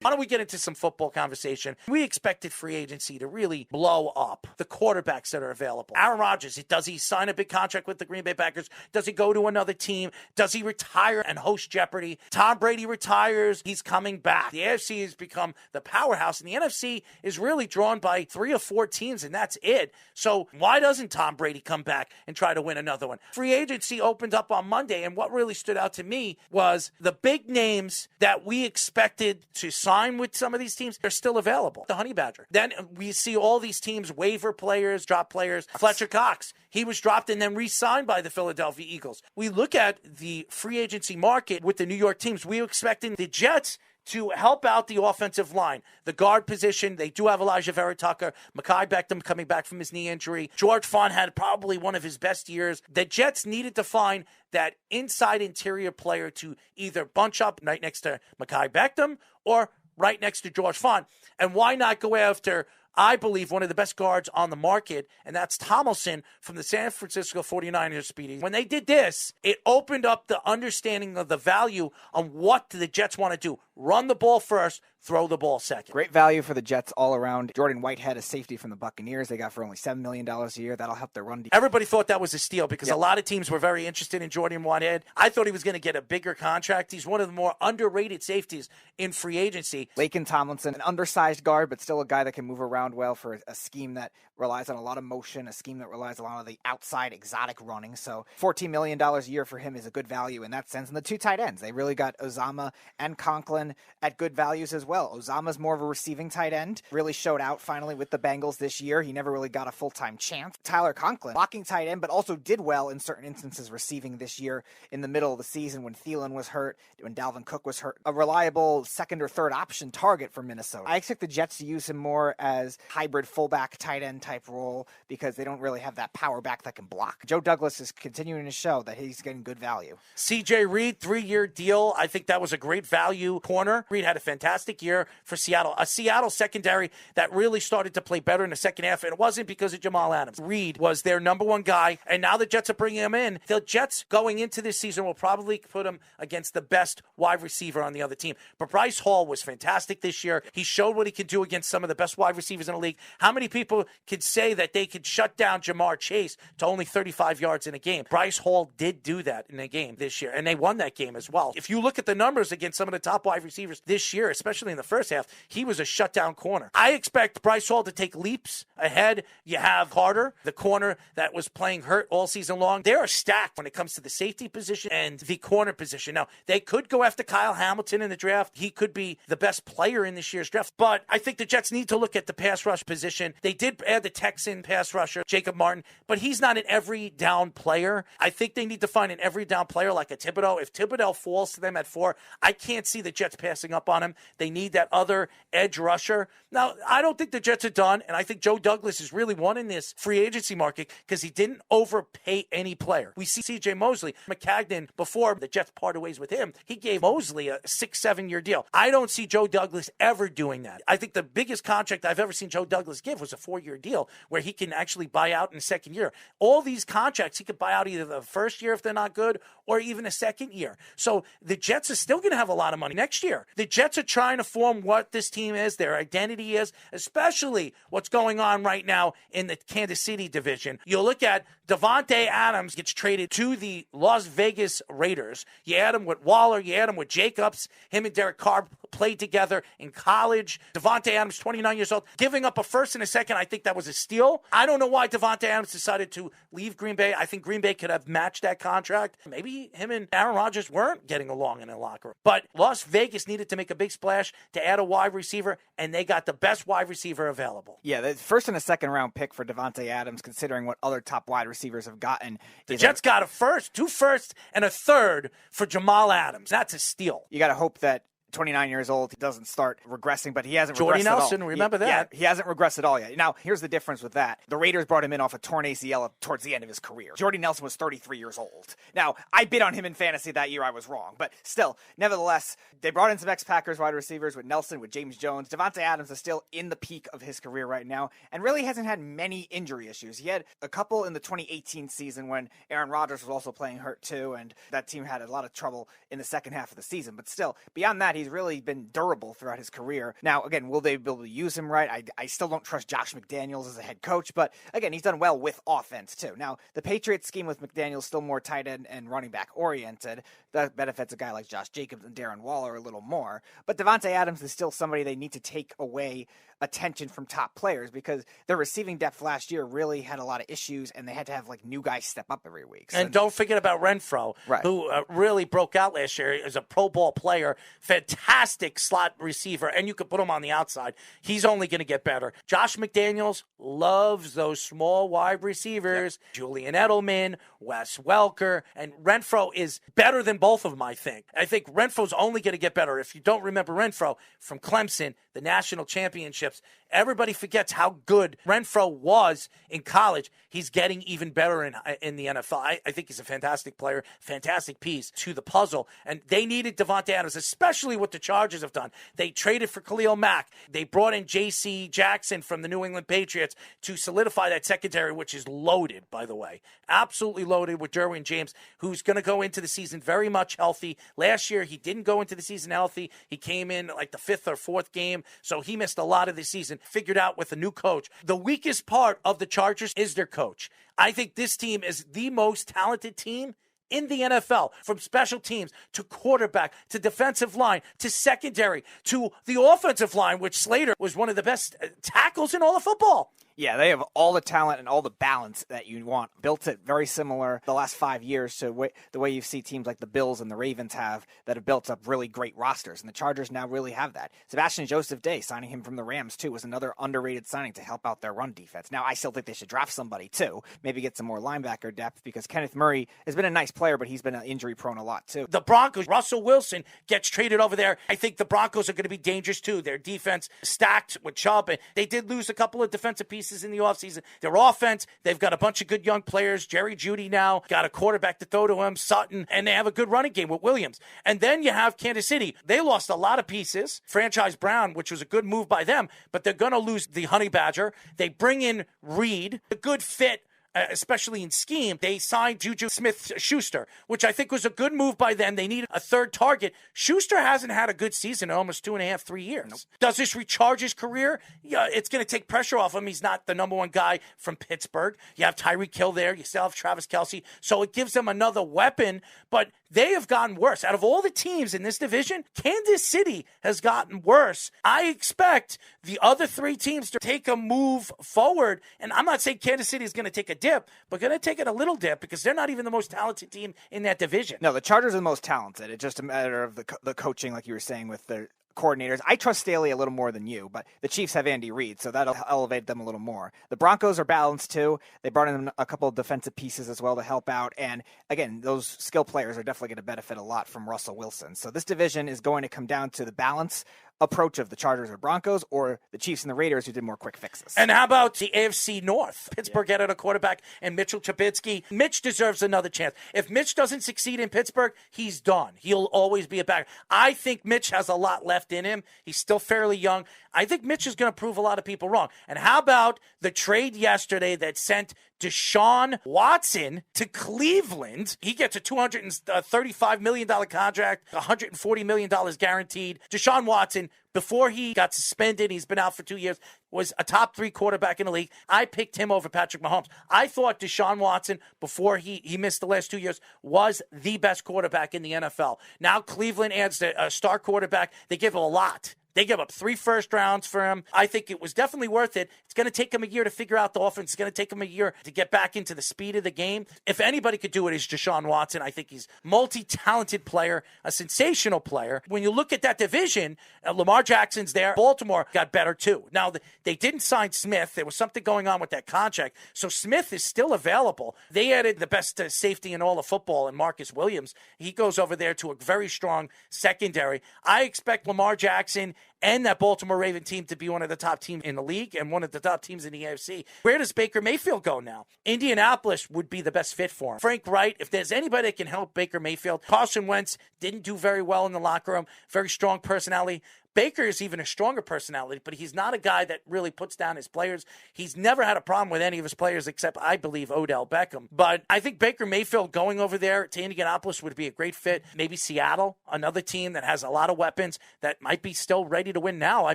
Why don't we get into some football conversation? We expected free agency to really blow up the quarterbacks that are available. Aaron Rodgers, does he sign a big contract with the Green Bay Packers? Does he go to another team? Does he retire and host Jeopardy? Tom Brady retires. He's coming back. The AFC has become the powerhouse, and the NFC is really drawn by 3 or 4 teams, and that's it. So why doesn't Tom Brady come back and try to win another one? Free agency opened up on Monday, and what really stood out to me was the big names that we expected to sign with some of these teams are still available. The Honey Badger. Then we see all these teams waiver players, drop players. Fletcher Cox, he was dropped and then re-signed by the Philadelphia Eagles. We look at the free agency market with the New York teams. We were expecting the Jets to help out the offensive line. The guard position, they do have Elijah Vera-Tucker, Mekhi Becton coming back from his knee injury. George Fant had probably one of his best years. The Jets needed to find that inside interior player to either bunch up right next to Mekhi Becton or right next to George Fant. And why not go after, I believe, one of the best guards on the market, and that's Tomlinson from the San Francisco 49ers, Speedy. When they did this, it opened up the understanding of the value on what the Jets want to do. Run the ball first, throw the ball second. Great value for the Jets all around. Jordan Whitehead, a safety from the Buccaneers, they got for only $7 million a year. That'll help their run. Everybody thought that was a steal because a lot of teams were very interested in Jordan Whitehead. I thought he was going to get a bigger contract. He's one of the more underrated safeties in free agency. Laken Tomlinson, an undersized guard, but still a guy that can move around well for a scheme that relies on a lot of motion, a scheme that relies on a lot of the outside exotic running. So $14 million a year for him is a good value in that sense. And the 2 tight ends, they really got Uzomah and Conklin at good values as well. Uzama's more of a receiving tight end, really showed out finally with the Bengals this year. He never really got a full-time chance. Tyler Conklin, blocking tight end, but also did well in certain instances receiving this year in the middle of the season when Thielen was hurt, when Dalvin Cook was hurt. A reliable second or third option target for Minnesota. I expect the Jets to use him more as hybrid fullback tight end type role because they don't really have that power back that can block. Joe Douglas is continuing to show that he's getting good value. C.J. Reed, 3-year deal. I think that was a great value corner. Reed had a fantastic year for Seattle. A Seattle secondary that really started to play better in the second half, and it wasn't because of Jamal Adams. Reed was their number one guy, and now the Jets are bringing him in. The Jets going into this season will probably put him against the best wide receiver on the other team. But Bryce Hall was fantastic this year. He showed what he could do against some of the best wide receivers in the league. How many people could say that they could shut down Jamar Chase to only 35 yards in a game? Bryce Hall did do that in a game this year, and they won that game as well. If you look at the numbers against some of the top wide receivers this year, especially in the first half, he was a shutdown corner. I expect Bryce Hall to take leaps ahead. You have Carter, the corner that was playing hurt all season long. They are stacked when it comes to the safety position and the corner position. Now, they could go after Kyle Hamilton in the draft. He could be the best player in this year's draft, but I think the Jets need to look at the pass rush position. They did add the Texan pass rusher, Jacob Martin, but he's not an every down player. I think they need to find an every down player like a Thibodeau. If Thibodeau falls to them at 4, I can't see the Jets passing up on him. They need that other edge rusher. Now, I don't think the Jets are done, and I think Joe Douglas is really one in this free agency market because he didn't overpay any player. We see C.J. Mosley, McCagnon, before the Jets parted ways with him, he gave Mosley a 6-7-year deal. I don't see Joe Douglas ever doing that. I think the biggest contract I've ever seen Joe Douglas give was a 4-year deal where he can actually buy out in the second year. All these contracts, he could buy out either the first year if they're not good or even a second year. So the Jets are still going to have a lot of money next year. The Jets are trying to form what this team is, their identity is, especially what's going on right now in the Kansas City division. You look at Davante Adams gets traded to the Las Vegas Raiders. You add him with Waller, you add him with Jacobs. Him and Derek Carr played together in college. Davante Adams, 29 years old, giving up a first and a second. I think that was a steal. I don't know why Davante Adams decided to leave Green Bay. I think Green Bay could have matched that contract. Maybe him and Aaron Rodgers weren't getting along in the locker room. But Las Vegas needed to make a big splash to add a wide receiver, and they got the best wide receiver available. Yeah, the first and a second round pick for Davante Adams, considering what other top wide receivers have gotten. The Jets got a first, 2 firsts, and a third for Jamal Adams. That's a steal. You got to hope that 29 years old, he doesn't start regressing, but he hasn't Jordy regressed Nelson, at all. remember that. Yeah, he hasn't regressed at all yet. Now, here's the difference with that. The Raiders brought him in off a torn ACL towards the end of his career. Jordy Nelson was 33 years old. Now, I bid on him in fantasy that year. I was wrong. But still, nevertheless, they brought in some ex-Packers wide receivers with Nelson, with James Jones. Davante Adams is still in the peak of his career right now and really hasn't had many injury issues. He had a couple in the 2018 season when Aaron Rodgers was also playing hurt too, and that team had a lot of trouble in the second half of the season. But still, beyond that, He's really been durable throughout his career. Now, again, will they be able to use him right? I still don't trust Josh McDaniels as a head coach, but again, he's done well with offense too. Now, the Patriots scheme with McDaniels is still more tight end and running back oriented. That benefits a guy like Josh Jacobs and Darren Waller a little more. But Devontae Adams is still somebody they need to take away attention from top players because their receiving depth last year really had a lot of issues, and they had to have like new guys step up every week. And don't forget about Renfro, right, who really broke out last year as a Pro Bowl player, fantastic slot receiver, and you could put him on the outside. He's only going to get better. Josh McDaniels loves those small wide receivers, Julian Edelman, Wes Welker, and Renfro is better than both of them, I think. I think Renfro's only going to get better. If you don't remember Renfro from Clemson, the national championships, everybody forgets how good Renfro was in college. He's getting even better in the NFL. I think he's a fantastic player, fantastic piece to the puzzle. And they needed Devontae Adams, especially what the Chargers have done. They traded for Khalil Mack. They brought in J.C. Jackson from the New England Patriots to solidify that secondary, which is loaded, by the way. Absolutely loaded with Derwin James, who's going to go into the season very much healthy. Last year, he didn't go into the season healthy. He came in like the fifth or fourth game, so he missed a lot of the season. Figured out with a new coach. The weakest part of the Chargers is their coach. I think this team is the most talented team in the NFL, from special teams to quarterback to defensive line to secondary to the offensive line, which Slater was one of the best tackles in all of football. Yeah, they have all the talent and all the balance that you want. Built it very similar the last 5 years to the way you see teams like the Bills and the Ravens have that have built up really great rosters. And the Chargers now really have that. Sebastian Joseph-Day, signing him from the Rams too, was another underrated signing to help out their run defense. Now, I still think they should draft somebody too. Maybe get some more linebacker depth because Kenneth Murray has been a nice player, but he's been injury prone a lot too. The Broncos, Russell Wilson gets traded over there. I think the Broncos are going to be dangerous too. Their defense stacked with Chubb. And they did lose a couple of defensive pieces in the offseason. Their offense, they've got a bunch of good young players. Jerry Jeudy now got a quarterback to throw to him, Sutton, and they have a good running game with Williams. And then you have Kansas City. They lost a lot of pieces. Franchise Brown, which was a good move by them, but they're going to lose the Honey Badger. They bring in Reed, a good fit, especially in scheme. They signed Juju Smith-Schuster, which I think was a good move by them. They needed a third target. Schuster hasn't had a good season in almost 2.5, 3 years. Nope. Does this recharge his career? Yeah, it's going to take pressure off him. He's not the number one guy from Pittsburgh. You have Tyreek Hill there. You still have Travis Kelce. So it gives them another weapon, but they have gotten worse. Out of all the teams in this division, Kansas City has gotten worse. I expect the other three teams to take a move forward, and I'm not saying Kansas City is going to take a dip, but going to take it a little dip because they're not even the most talented team in that division. No, the Chargers are the most talented. It's just a matter of the coaching, like you were saying, with their coordinators. I trust Staley a little more than you, but the Chiefs have Andy Reid, so that'll elevate them a little more. The Broncos are balanced too. They brought in a couple of defensive pieces as well to help out, and again, those skill players are definitely going to benefit a lot from Russell Wilson. So this division is going to come down to the balance approach of the Chargers or Broncos or the Chiefs and the Raiders who did more quick fixes. And how about the AFC North? Pittsburgh added a quarterback and Mitchell Trubisky. Mitch deserves another chance. If Mitch doesn't succeed in Pittsburgh, he's done. He'll always be a back. I think Mitch has a lot left in him. He's still fairly young. I think Mitch is going to prove a lot of people wrong. And how about the trade yesterday that sent DeShaun Watson to Cleveland? He gets a $235 million contract, $140 million guaranteed. DeShaun Watson, before he got suspended, he's been out for 2 years, was a top 3 quarterback in the league. I picked him over Patrick Mahomes. I thought DeShaun Watson, before he missed the last 2 years, was the best quarterback in the NFL. Now Cleveland adds a star quarterback. They give him a lot. They give up 3 first rounds for him. I think it was definitely worth it. It's going to take him a year to figure out the offense. It's going to take him a year to get back into the speed of the game. If anybody could do it, it's Deshaun Watson. I think he's a multi-talented player, a sensational player. When you look at that division, Lamar Jackson's there. Baltimore got better too. Now, they didn't sign Smith. There was something going on with that contract. So Smith is still available. They added the best safety in all of football in Marcus Williams. He goes over there to a very strong secondary. I expect Lamar Jackson and that Baltimore Raven team to be one of the top teams in the league and one of the top teams in the AFC. Where does Baker Mayfield go now? Indianapolis would be the best fit for him. Frank Wright, if there's anybody that can help Baker Mayfield, Carson Wentz didn't do very well in the locker room, very strong personality, Baker is even a stronger personality, but he's not a guy that really puts down his players. He's never had a problem with any of his players except, I believe, Odell Beckham. But I think Baker Mayfield going over there to Indianapolis would be a great fit. Maybe Seattle, another team that has a lot of weapons that might be still ready to win now. I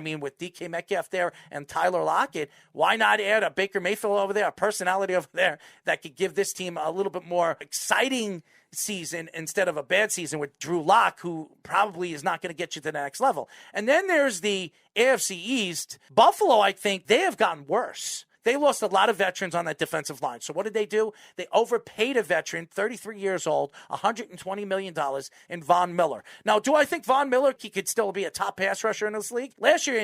mean, with DK Metcalf there and Tyler Lockett, why not add a Baker Mayfield over there, a personality over there that could give this team a little bit more exciting season instead of a bad season with Drew Lock, who probably is not going to get you to the next level. And then there's the AFC East. Buffalo, I think, they have gotten worse. They lost a lot of veterans on that defensive line. So what did they do? They overpaid a veteran, 33 years old, $120 million in Von Miller. Now, do I think Von Miller could still be a top pass rusher in this league? Last year, he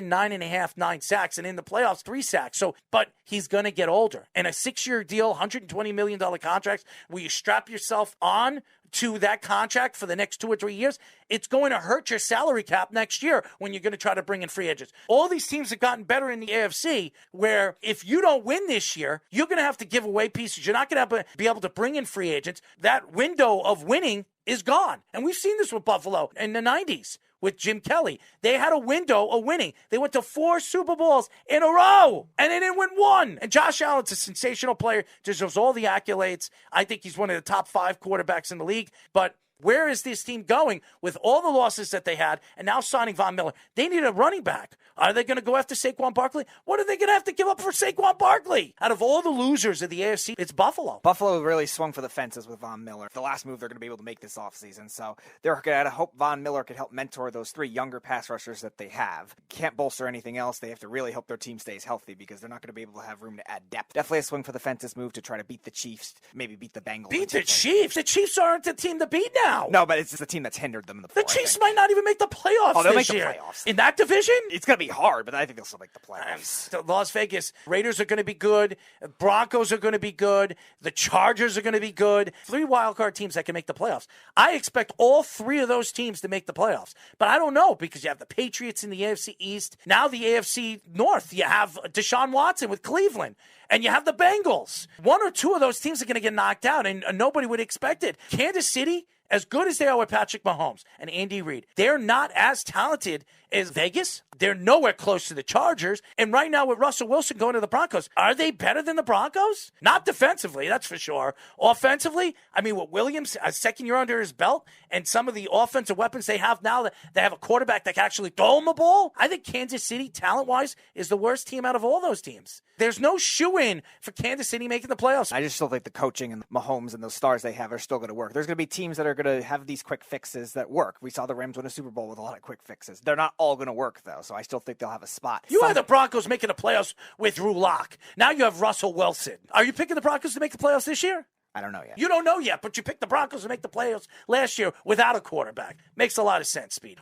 had 9 sacks, and in the playoffs, 3 sacks. So, but he's going to get older. And a 6-year deal, $120 million contract, where you strap yourself on to that contract for the next 2 or 3 years, it's going to hurt your salary cap next year when you're going to try to bring in free agents. All these teams have gotten better in the AFC, where if you don't win this year, you're going to have to give away pieces. You're not going to be able to bring in free agents. That window of winning is gone. And we've seen this with Buffalo in the 90s. With Jim Kelly. They had a window of winning. They went to 4 Super Bowls in a row, and they didn't win 1. And Josh Allen's a sensational player, deserves all the accolades. I think he's one of the top 5 quarterbacks in the league. But where is this team going with all the losses that they had and now signing Von Miller? They need a running back. Are they going to go after Saquon Barkley? What are they going to have to give up for Saquon Barkley? Out of all the losers of the AFC, it's Buffalo. Buffalo really swung for the fences with Von Miller. The last move they're going to be able to make this offseason. So they're going to hope Von Miller could help mentor those 3 younger pass rushers that they have. Can't bolster anything else. They have to really hope their team stays healthy because they're not going to be able to have room to add depth. Definitely a swing for the fences move to try to beat the Chiefs, maybe beat the Bengals. Beat the Chiefs? The Chiefs aren't the team to beat now. No, but it's just the team that's hindered them in the The Chiefs might not even make the playoffs they'll this make year. the playoffs. In that division? It's going to be hard, but I think they'll still make the playoffs. The Las Vegas Raiders are going to be good. Broncos are going to be good. The Chargers are going to be good. 3 wildcard teams that can make the playoffs. I expect all 3 of those teams to make the playoffs. But I don't know because you have the Patriots in the AFC East. Now the AFC North, you have DeShaun Watson with Cleveland. And you have the Bengals. 1 or 2 of those teams are going to get knocked out, and nobody would expect it. Kansas City, as good as they are with Patrick Mahomes and Andy Reid, they're not as talented as Vegas. They're nowhere close to the Chargers. And right now with Russell Wilson going to the Broncos, are they better than the Broncos? Not defensively, that's for sure. Offensively, I mean, with Williams, a 2nd year under his belt, and some of the offensive weapons they have now, they have a quarterback that can actually throw him the ball. I think Kansas City, talent-wise, is the worst team out of all those teams. There's no shoe-in for Kansas City making the playoffs. I just still think the coaching and Mahomes and those stars they have are still going to work. There's going to be teams that are going to have these quick fixes that work. We saw the Rams win a Super Bowl with a lot of quick fixes. They're not all going to work, though, so I still think they'll have a spot. You had the Broncos making the playoffs with Drew Lock. Now you have Russell Wilson. Are you picking the Broncos to make the playoffs this year? I don't know yet. You don't know yet, but you picked the Broncos to make the playoffs last year without a quarterback. Makes a lot of sense, Speed.